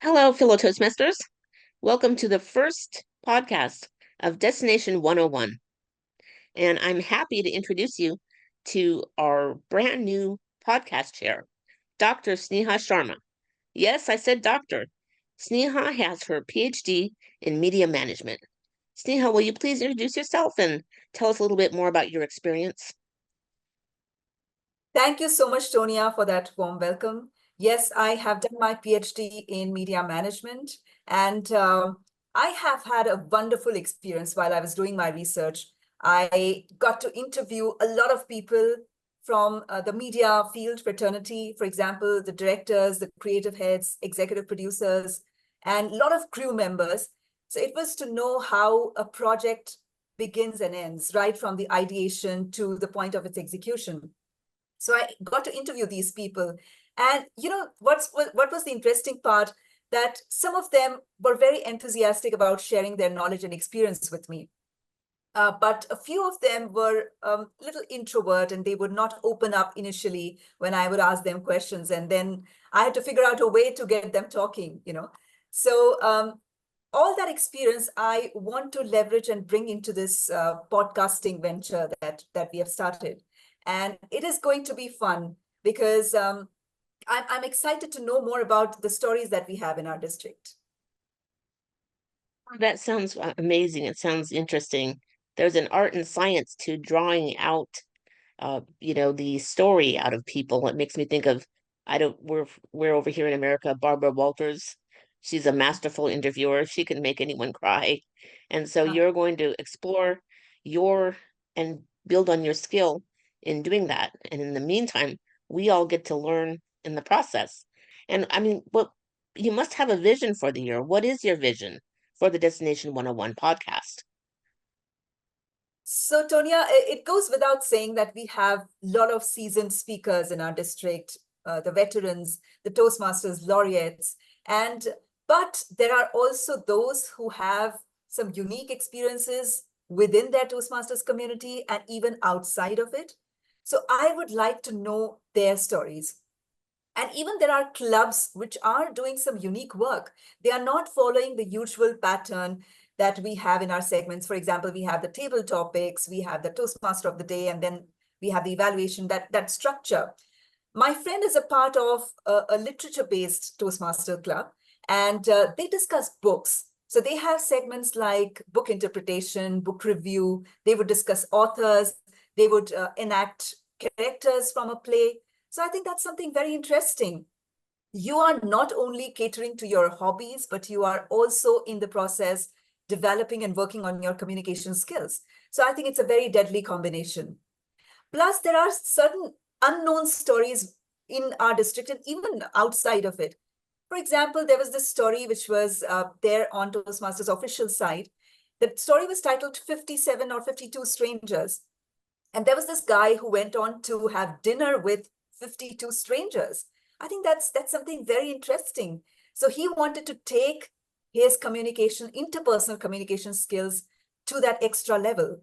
Hello, fellow Toastmasters. Welcome to the first podcast of Destination 101. And I'm happy to introduce you to our brand new podcast chair, Dr. Sneha Sharma. Yes, I said doctor. Sneha has her PhD in media management. Sneha, will you please introduce yourself and tell us a little bit more about your experience? Thank you so much, Tonia, for that warm welcome. Yes, I have done my PhD in media management, and I have had a wonderful experience while I was doing my research. I got to interview a lot of people from the media field fraternity, for example, the directors, the creative heads, executive producers, and a lot of crew members. So it was to know how a project begins and ends, right from the ideation to the point of its execution. So I got to interview these people. And what was the interesting part? That some of them were very enthusiastic about sharing their knowledge and experience with me. But a few of them were a little introvert and they would not open up initially when I would ask them questions. And then I had to figure out a way to get them talking. So all that experience I want to leverage and bring into this podcasting venture that we have started. And it is going to be fun because I'm excited to know more about the stories that we have in our district. That sounds amazing. It sounds interesting. There's an art and science to drawing out the story out of people. It makes me think of, I don't, we're over here in America, Barbara Walters. She's a masterful interviewer. She can make anyone cry. And so Uh, you're going to explore your and build on your skill in doing that. And in the meantime, we all get to learn in the process. And I mean, what you must have a vision for the year. What is your vision for the Destination 101 podcast? So, Tonia, it goes without saying that we have a lot of seasoned speakers in our district, the veterans, the Toastmasters laureates, and but there are also those who have some unique experiences within their Toastmasters community and even outside of it. So I would like to know their stories. And even there are clubs which are doing some unique work. They are not following the usual pattern that we have in our segments. For example, we have the table topics, we have the Toastmaster of the day, and then we have the evaluation, that structure. My friend is a part of a literature-based Toastmaster club, and they discuss books. So they have segments like book interpretation, book review. They would discuss authors. They would enact characters from a play. So I think that's something very interesting. You are not only catering to your hobbies, but you are also in the process developing and working on your communication skills. So I think it's a very deadly combination. Plus, there are certain unknown stories in our district and even outside of it. For example, there was this story which was there on Toastmasters official site. The story was titled 57 or 52 Strangers. And there was this guy who went on to have dinner with 52 strangers. I think that's something very interesting. So he wanted to take his communication, interpersonal communication skills to that extra level.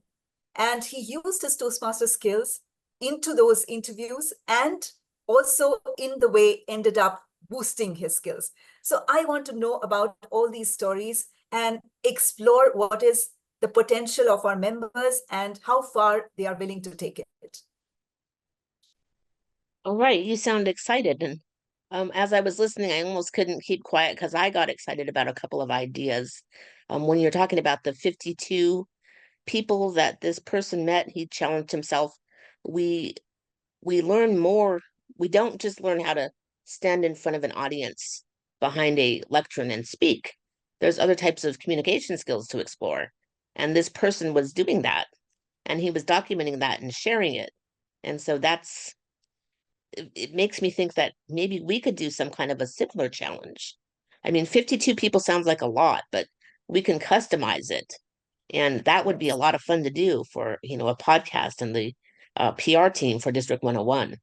And he used his Toastmaster skills into those interviews and also in the way ended up boosting his skills. So I want to know about all these stories and explore what is the potential of our members and how far they are willing to take it. All right, you sound excited. And as I was listening, I almost couldn't keep quiet because I got excited about a couple of ideas. When you're talking about the 52 people that this person met, he challenged himself. We we learn more. We don't just learn how to stand in front of an audience behind a lectern and speak. There's other types of communication skills to explore. And this person was doing that, and he was documenting that and sharing it. And so it makes me think that maybe we could do some kind of a similar challenge. I mean, 52 people sounds like a lot, but we can customize it. And that would be a lot of fun to do for, a podcast and the PR team for District 101.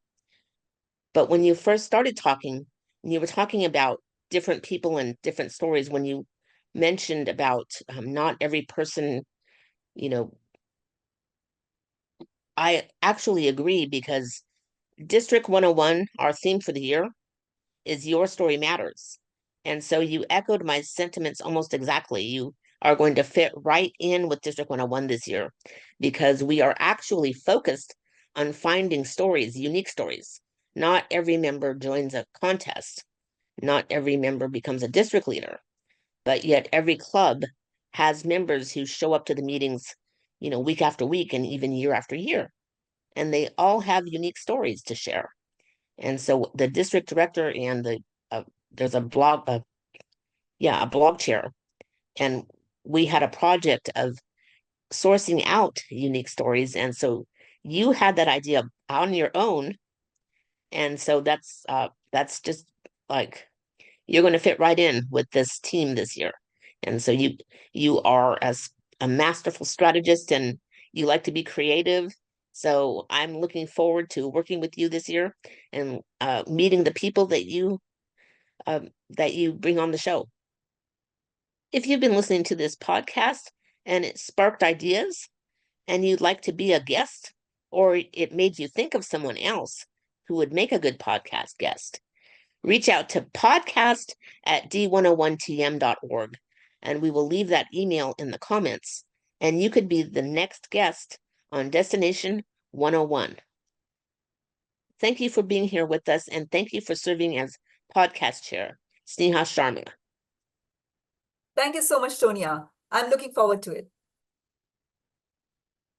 But when you first started talking, and you were talking about different people and different stories, when you mentioned about not every person, you know, I actually agree because District 101, our theme for the year, is Your Story Matters. And so you echoed my sentiments almost exactly. You are going to fit right in with District 101 this year because we are actually focused on finding stories, unique stories. Not every member joins a contest. Not every member becomes a district leader, but yet every club has members who show up to the meetings, week after week and even year after year. And they all have unique stories to share. And so the district director and there's a blog chair, and we had a project of sourcing out unique stories. And so you had that idea on your own, and so that's just like you're going to fit right in with this team this year. And so you are as a masterful strategist, and you like to be creative. So I'm looking forward to working with you this year and meeting the people that you bring on the show. If you've been listening to this podcast and it sparked ideas and you'd like to be a guest, or it made you think of someone else who would make a good podcast guest, reach out to podcast@d101tm.org, and we will leave that email in the comments, and you could be the next guest on Destination 101. Thank you for being here with us, and thank you for serving as podcast chair, Sneha Sharma. Thank you so much, Tonia. I'm looking forward to it.